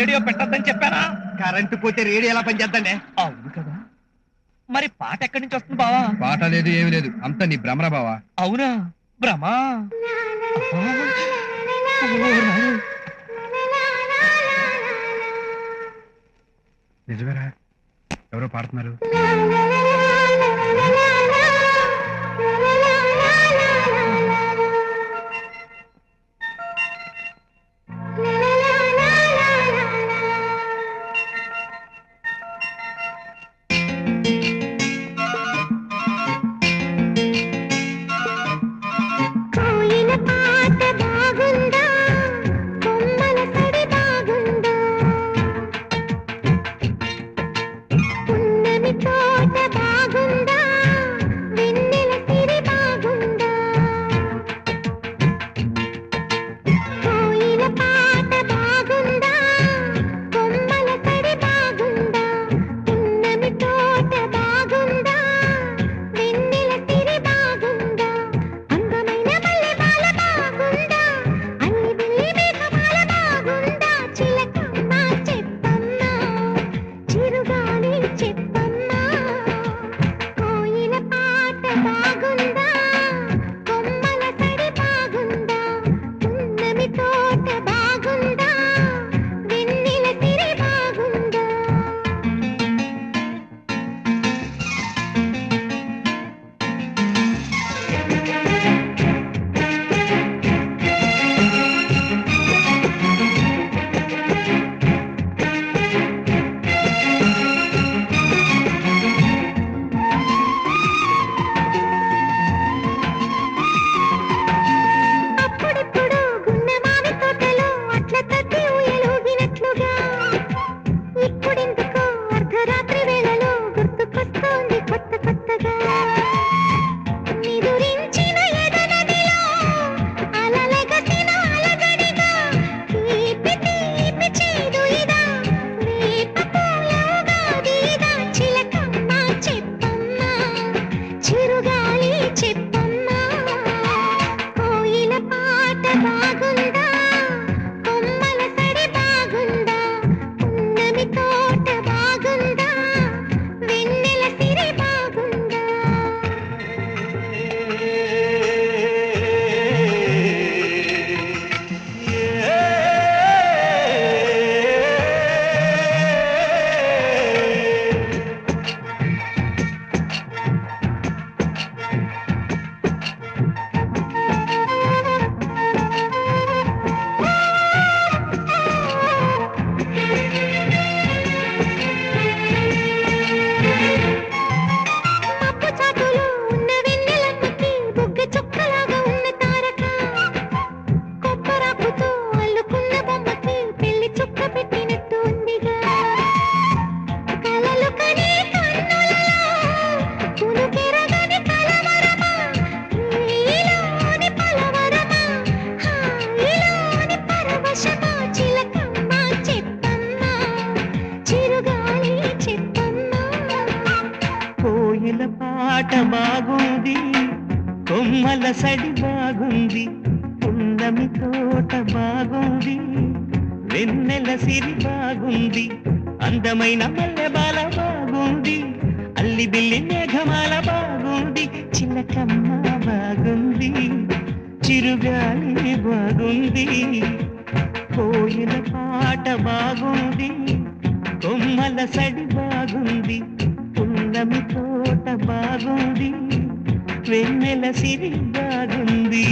Radio పెట్టద్దని చెప్పానా? Current పోతే radio ఎలా పనిచేద్దండి? అవును కదా, మరి పాట ఎక్కడి నుంచి వస్తుంది బావా? పాట లేదు, ఏమి లేదు, అంతా నీ భ్రమరా బావా. అవునా, భ్రమా? నిజమేరా, ఎవరో పాడుతున్నారు. కోయిల పాట బాగుంది, కొమ్మల సడి బాగుంది, పున్నమి తోట బాగుంది, వెన్నెల సిరి బాగుంది, అందమైన మల్లెబాల బాగుంది, అల్లి బిల్లి మేఘమాల బాగుంది, చిలకమ్మ బాగుంది, చిరుగాలి బాగుంది. కోయిల పాట బాగుంది, కొమ్మల సడి బాగుంది, పున్నమి తోట బాగుంది, వెన్నెల సిరి బాగుంది.